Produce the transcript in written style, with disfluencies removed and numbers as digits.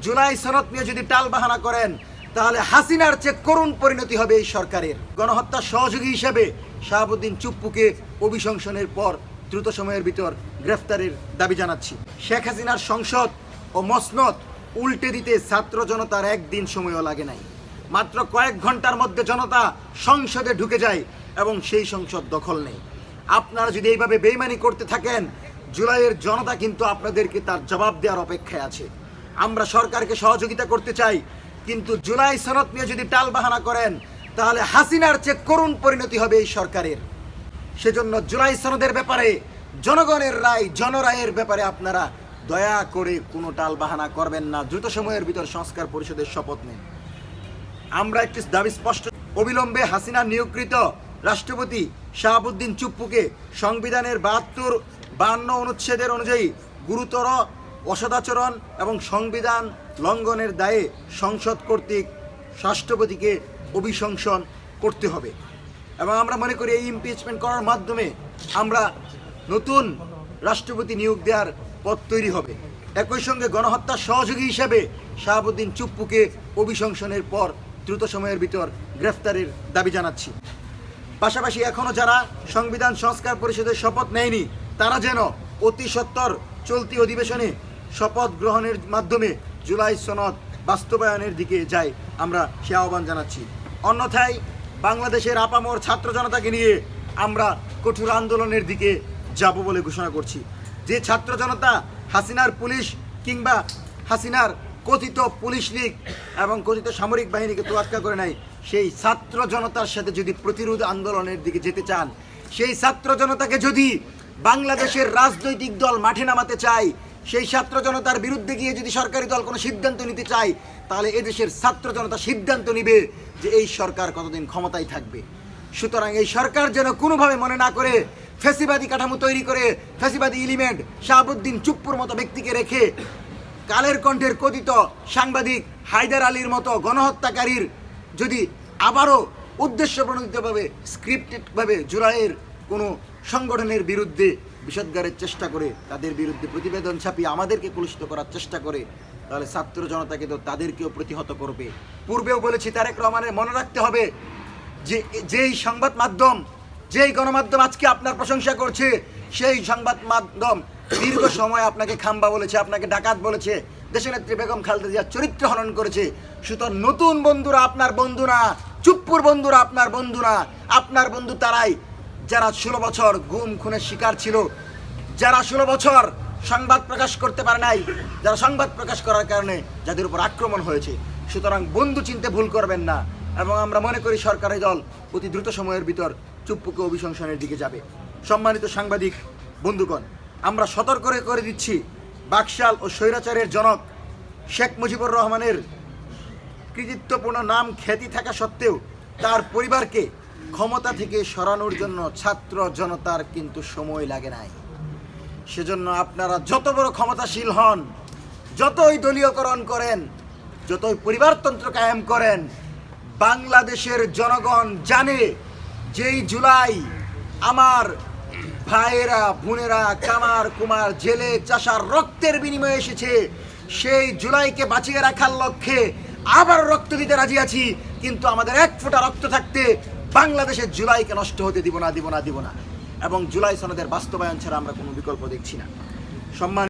জুলাই সনদ নিয়ে যদি টালবাহানা করেন তাহলে হাসিনার চেয়ে করুণ পরিণতি হবে এই সরকারের। গণহত্যার সহযোগী হিসেবে শাহাবুদ্দিন চুপ্পুকে অভিশংসনের পর দ্রুত সময়ের ভিতর গ্রেফতারের দাবি জানাচ্ছি। শেখ হাসিনার সংসদ ও মসনদ উল্টে দিতে ছাত্র জনতার একদিন সময়ও লাগে নাই। মাত্র কয়েক ঘন্টার মধ্যে জনতা সংসদে ঢুকে যায় এবং সেই সংসদ দখল নেই। আপনারা যদি এইভাবে বেইমানি করতে থাকেন, জুলাইয়ের জনতা কিন্তু আপনাদেরকে তার জবাব দেওয়ার অপেক্ষায় আছে। আমরা সরকারকে সহযোগিতা করতে চাই, কিন্তু জুলাই সনদ নিয়ে যদি টালবাহানা করেন তাহলে হাসিনার চেয়ে করুণ পরিণতি হবে এই সরকারের। সেজন্য জুলাই সনদের ব্যাপারে জনগণের রায়, জনরায়ের ব্যাপারে আপনারা দয়া করে কোনো টালবাহানা করবেন না। দ্রুত সময়ের ভিতর সংস্কার পরিষদের শপথ নেন। আমরা একটি দাবি স্পষ্ট, অবিলম্বে হাসিনা নিয়োগকৃত রাষ্ট্রপতি শাহাবুদ্দিন চুপ্পুকে সংবিধানের 72-52 অনুচ্ছেদের অনুযায়ী গুরুতর অসদাচরণ এবং সংবিধান লঙ্ঘনের দায়ে সংসদ কর্তৃক রাষ্ট্রপতিকে অভিশংসন করতে হবে। এবং আমরা মনে করি এই ইমপিচমেন্ট করার মাধ্যমে আমরা নতুন রাষ্ট্রপতি নিয়োগ দেওয়ার পথ তৈরি হবে। একই সঙ্গে গণহত্যার সহযোগী হিসেবে শাহাবুদ্দিন চুপ্পুকে অভিশংসনের পর দ্রুত সময়ের ভিতর গ্রেফতারের দাবি জানাচ্ছি। পাশাপাশি এখনও যারা সংবিধান সংস্কার পরিষদের শপথ নেয়নি তারা যেন অতি সত্বর চলতি অধিবেশনে শপথ গ্রহণের মাধ্যমে জুলাই সনদ বাস্তবায়নের দিকে যায়, আমরা সে আহ্বান জানাচ্ছি। অন্যথায় বাংলাদেশের আপামর ছাত্র জনতাকে নিয়ে আমরা কঠোর আন্দোলনের দিকে যাব বলে ঘোষণা করছি। যে ছাত্র জনতা হাসিনার পুলিশ কিংবা হাসিনার কথিত পুলিশ লীগ এবং কথিত সামরিক বাহিনীকে তোয়াক্কা করে নাই, সেই ছাত্র জনতার সাথে যদি প্রতিরোধ আন্দোলনের দিকে যেতে চান, সেই ছাত্র জনতাকে যদি বাংলাদেশের রাজনৈতিক দল মাঠে নামাতে চায়, সেই ছাত্র জনতার বিরুদ্ধে গিয়ে যদি সরকারি দল কোনো সিদ্ধান্ত নিতে চায়, তাহলে এদেশের ছাত্র জনতা সিদ্ধান্ত নিবে যে এই সরকার কতদিন ক্ষমতায় থাকবে। সুতরাং এই সরকার যেন কোনোভাবে মনে না করে ফ্যাসিবাদী কাঠামো তৈরি করে ফ্যাসিবাদী এলিমেন্ট শাহাবুদ্দিন চুপ্পুর মতো ব্যক্তিকে রেখে কালের কণ্ঠের কথিত সাংবাদিক হায়দার আলীর মতো গণহত্যাকারীর যদি আবারও উদ্দেশ্যপ্রণোদিতভাবে স্ক্রিপ্টেডভাবে জুলাইয়ের কোনো সংগঠনের বিরুদ্ধে বিষোদ্গারের চেষ্টা করে, তাদের বিরুদ্ধে প্রতিবেদন ছাপিয়ে আমাদেরকে কলুষিত করার চেষ্টা করে, তাহলে ছাত্র জনতাকে তো তাদেরকেও প্রতিহত করবে। পূর্বেও বলেছি, তারেক রহমানের মনে রাখতে হবে যে যেই সংবাদ মাধ্যম, যেই গণমাধ্যম আজকে আপনার প্রশংসা করছে, সেই সংবাদ মাধ্যম দীর্ঘ সময় আপনাকে খাম্বা বলেছে, আপনাকে ডাকাত বলেছে, দেশনেত্রী বেগম খালেদা জিয়ার চরিত্র হনন করেছে। সুতরাং নতুন বন্ধুরা আপনার বন্ধু না, চুপ্পুর বন্ধুরা আপনার বন্ধু না। আপনার বন্ধু তারাই যারা 16 বছর গুম খুনের শিকার ছিল, যারা 16 বছর সংবাদ প্রকাশ করতে পারে নাই, যারা সংবাদ প্রকাশ করার কারণে যাদের উপর আক্রমণ হয়েছে। সুতরাং বন্ধু চিনতে ভুল করবেন না। এবং আমরা মনে করি সরকারি দল অতি দ্রুত সময়ের ভিতর চুপ্পুকে অভিশংসনের দিকে যাবে। সম্মানিত সাংবাদিক বন্ধুগণ, আমরা সতর্ক করে দিচ্ছি, বাকশাল ও স্বৈরাচারের জনক শেখ মুজিবুর রহমানের কৃতিত্বপূর্ণ নাম খ্যাতি থাকা সত্ত্বেও তার পরিবারকে ক্ষমতা থেকে সরানোর জন্য ছাত্র জনতার কিন্তু সময় লাগে নাই। সেজন্য আপনারা যত বড় ক্ষমতাশীল হন, যতই দলীয়করণ করেন, যতই পরিবারতন্ত্র কায়েম করেন, বাংলাদেশের জনগণ জানে যেই জুলাই আমার ভাইয়েরা বোনেরা কামার কুমার জেলে চাষার রক্তের বিনিময়ে এসেছে, সেই জুলাইকে বাঁচিয়ে রাখার লক্ষ্যে আবার রক্ত দিতে রাজি আছি। কিন্তু আমাদের এক ফোঁটা রক্ত থাকতে বাংলাদেশের জুলাইকে নষ্ট হতে দিব না। এবং জুলাই সনদের বাস্তবায়ন ছাড়া আমরা কোনো বিকল্প দেখছি না। সম্মান